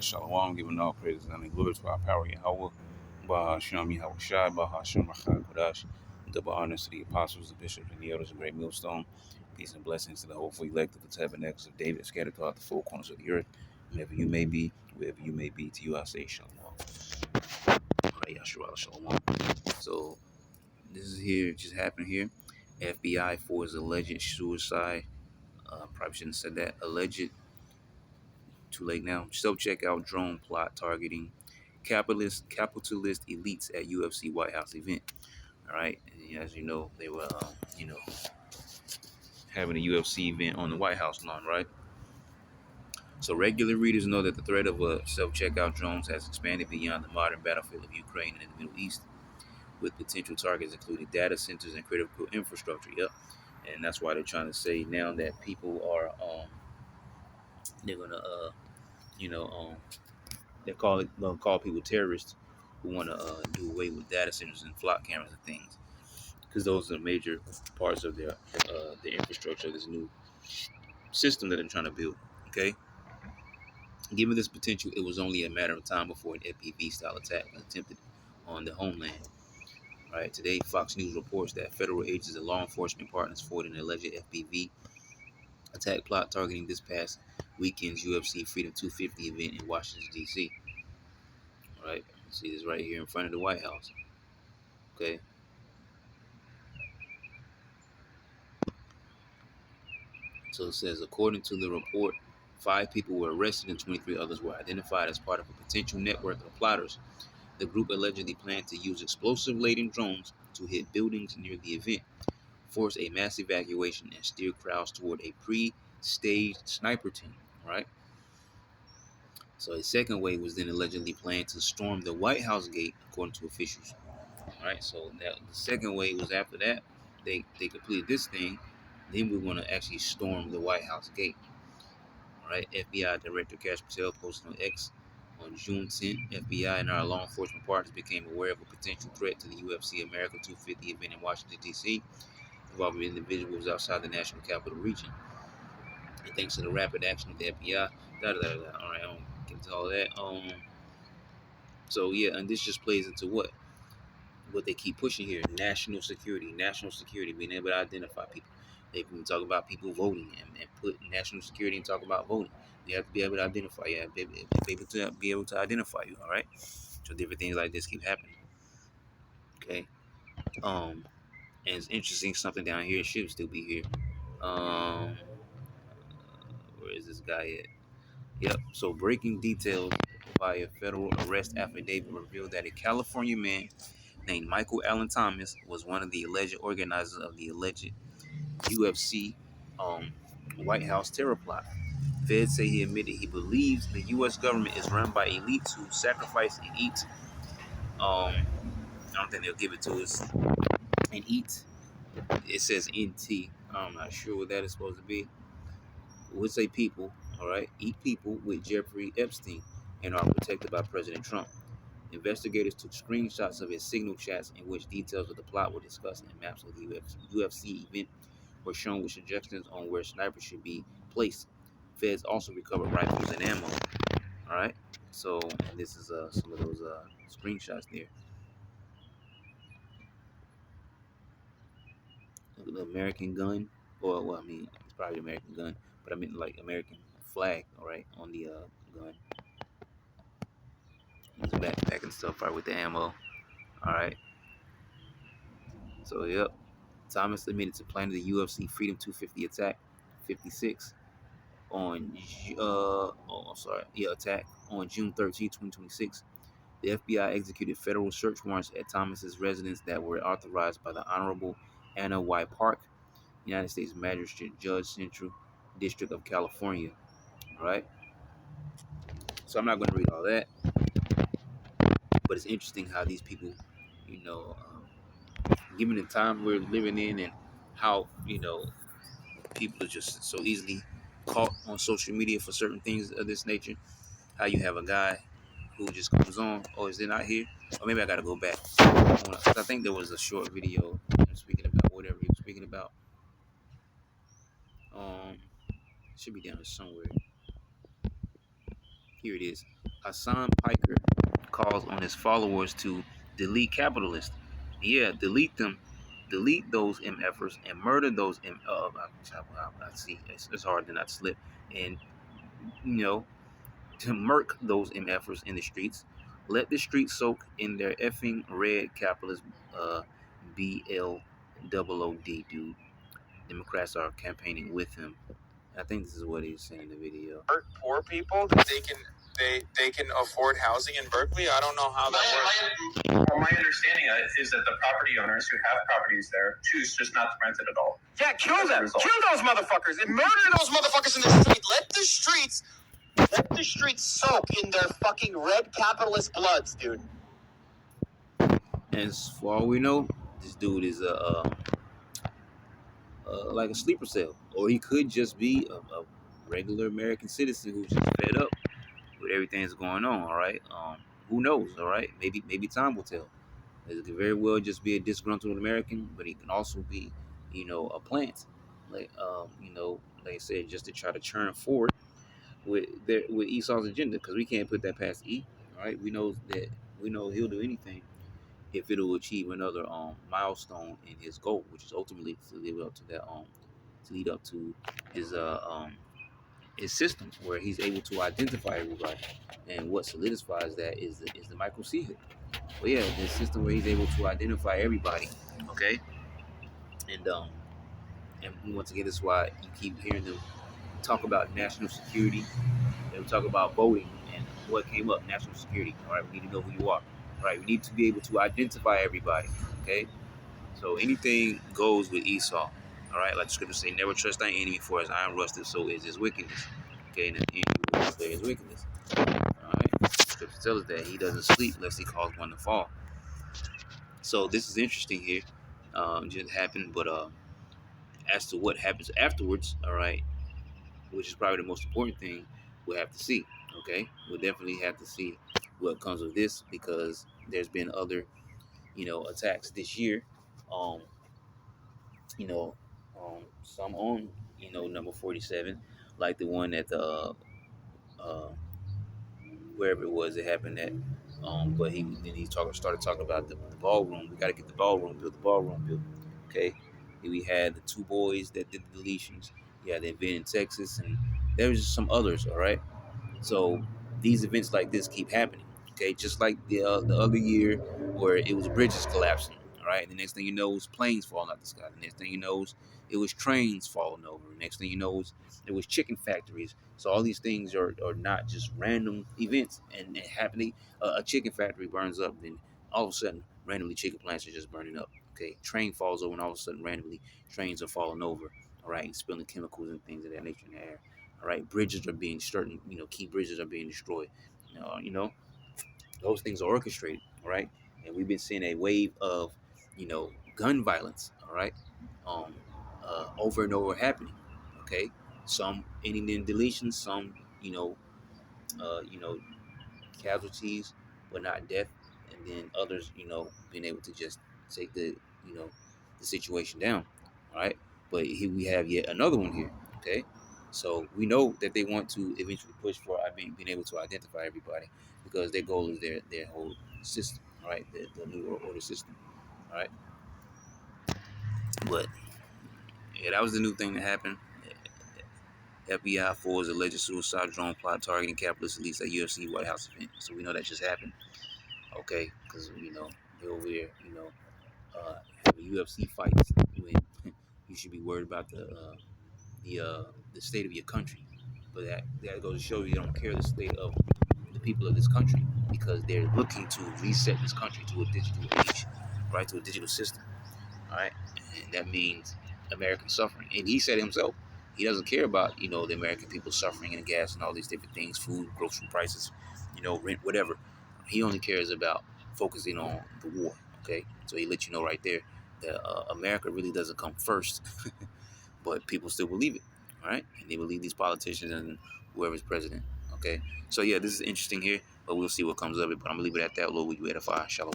Shalom, giving all praises and glory to our power Yahweh. Baha Shem Yahweh Shai, Baha Shem Rachai Kodash. Double honors to the apostles, the bishops, and the elders of Great Millstone. Peace and blessings to the hopeful elect of the tabernacles of David, scattered throughout the four corners of the earth. Wherever you may be, wherever you may be, to you I say Shalom. Right, Yahshua Shalom. So, this is here, just happened here. FBI for his alleged suicide. Probably shouldn't have said that. Alleged. Too late now. Self-checkout drone plot targeting capitalist elites at UFC White House event. All right, and as you know, they were having a UFC event on the White House lawn, right? So regular readers know that the threat of self-checkout drones has expanded beyond the modern battlefield of Ukraine and the Middle East, with potential targets including data centers and critical infrastructure. Yep, and that's why they're trying to say now that people are they're gonna you know um, they'll call people terrorists who want to do away with data centers and flock cameras and things, because those are major parts of their the infrastructure of this new system that they're trying to build. Okay, given this potential, it was only a matter of time before an FPV-style attack was attempted on the homeland. Right today, Fox News reports that federal agents and law enforcement partners fought an alleged FPV attack plot targeting this past weekend's UFC Freedom 250 event in Washington D.C. All right, see this right here in front of the White House. Okay. So it says, according to the report, 5 people were arrested and 23 others were identified as part of a potential network of plotters. The group allegedly planned to use explosive-laden drones to hit buildings near the event, force a mass evacuation, and steer crowds toward a pre-staged sniper team. Right. So a second wave was then allegedly planned to storm the White House gate, according to officials. All right. So that the second wave was after that. They completed this thing. Then we're going to actually storm the White House gate. Right, FBI Director Cash Patel posted on X on June 10th. FBI and our law enforcement partners became aware of a potential threat to the UFC America 250 event in Washington, D.C., involving individuals outside the national capital region. And thanks to the rapid action of the FBI, All right, I don't get into all that. So yeah, and this just plays into what they keep pushing here: national security, being able to identify people. They've been talking about people voting and put national security and talk about voting. You have to be able to identify. You have to be able to identify you. All right. So different things like this keep happening. Okay. And it's interesting. Something down here should still be here. Where is this guy at? Yep. So breaking details via federal arrest affidavit revealed that a California man named Michael Allen Thomas was one of the alleged organizers of the alleged UFC White House terror plot. Feds say he admitted he believes the U.S. government is run by elites who sacrifice and eat. I don't think they'll give it to us. And eat. It says NT. I'm not sure what that is supposed to be. We'll say people. All right. Eat people with Jeffrey Epstein and are protected by President Trump. Investigators took screenshots of his signal chats in which details of the plot were discussed, and maps of the UFC event were shown with suggestions on where snipers should be placed. Feds also recovered rifles and ammo. All right. So, and this is some of those screenshots there. Look at the American gun. Well, I mean, it's probably American gun, but I mean like American flag. All right, on the gun. There's a backpack and stuff right with the ammo. All right. So, yep. Thomas admitted to planning the UFC Freedom 250 attack 56 on attack on June 13, 2026. The FBI executed federal search warrants at Thomas's residence that were authorized by the Honorable Anna Y. Park, United States Magistrate Judge, Central District of California. All right. So I'm not going to read all that, but it's interesting how these people, given the time we're living in and how people are just so easily caught on social media for certain things of this nature. How you have a guy who just comes on, oh, is it not here? Or maybe I gotta go back. I think there was a short video speaking about whatever he was speaking about. It should be down here somewhere. Here it is. Hassan Piker calls on his followers to delete capitalists. Yeah, delete them, delete those MFers and murder those I see. It's hard to not slip and you know to murk those MFers in the streets. Let the streets soak in their effing red capitalist BLOOD, dude. Democrats are campaigning with him. I think this is what he's saying in the video. Poor people that they can afford housing in Berkeley. I don't know how that works. Well, my understanding is that the property owners who have properties there choose just not to rent it at all. Yeah, kill them. Kill those motherfuckers and murder those motherfuckers in the street. Let the streets soak in their fucking red capitalist bloods, dude. And for all we know, this dude is like a sleeper cell, or he could just be a regular American citizen who's just fed up with everything that's going on. All right, who knows? All right, maybe time will tell. It could very well just be a disgruntled American, but he can also be, a plant, like I said, just to try to churn forward with Esau's agenda, because we can't put that past E. All right, we know he'll do anything if it'll achieve another milestone in his goal, which is ultimately to live up to that to lead up to his his system where he's able to identify everybody. And what solidifies that is the Michael C. Hill. But yeah, this system where he's able to identify everybody. Okay, and once again, this is why you keep hearing them talk about national security. They talk about voting and what came up, national security. All right, we need to know who you are. All right, we need to be able to identify everybody. Okay, so anything goes with Esau. All right, like the scriptures say, never trust thy enemy, for as iron rusted, so is his wickedness. Okay, and the enemy will his wickedness. All right, scripture tells us that he doesn't sleep lest he cause one to fall. So this is interesting here. Just happened, but as to what happens afterwards, all right, which is probably the most important thing, we'll have to see. Okay, we'll definitely have to see what comes of this because there's been other, attacks this year. Um, you know, some on, number 47, like the one at the uh, wherever it was it happened at. But started talking about the ballroom. We got to get the ballroom built. The ballroom built. Okay. And we had the two boys that did the deletions. Yeah, the event in Texas, and there was some others. All right. So these events like this keep happening. Okay, just like the other year where it was bridges collapsing. All right, and the next thing you know, it was planes falling out the sky. The next thing you know, it was trains falling over. The next thing you know, it was chicken factories. So all these things are not just random events and happening. A chicken factory burns up, then all of a sudden, randomly chicken plants are just burning up. Okay, train falls over, and all of a sudden, randomly trains are falling over. All right, and spilling chemicals and things of that nature in the air. All right, bridges are being certain, key bridges are being destroyed. Those things are orchestrated. All right, and we've been seeing a wave of, gun violence. All right, um, over and over happening. Okay, some ending in deletions, some, you know, uh, you know, casualties, but not death, and then others, being able to just take the situation down. All right, but here we have yet another one here. Okay, so we know that they want to eventually push for being able to identify everybody because their goal is their whole system. All right, the new world order system. All right, but yeah, that was the new thing that happened. FBI forwards alleged suicide drone plot targeting capitalist elites at UFC White House event. So we know that just happened. Okay, because they're over there, having UFC fights when you should be worried about the state of your country. But that goes to show you don't care the state of the people of this country because they're looking to reset this country to a digital age, right? To a digital system, all right? And that means American suffering. And he said himself, he doesn't care about the American people suffering and gas and all these different things, food, grocery prices, rent, whatever. He only cares about focusing on the war. Okay, so he let you know right there that America really doesn't come first, but people still believe it. All right, and they believe these politicians and whoever's president. Okay, so yeah, this is interesting here, but we'll see what comes of it. But I'm gonna leave it at that. Lord, will you edify? Shalom.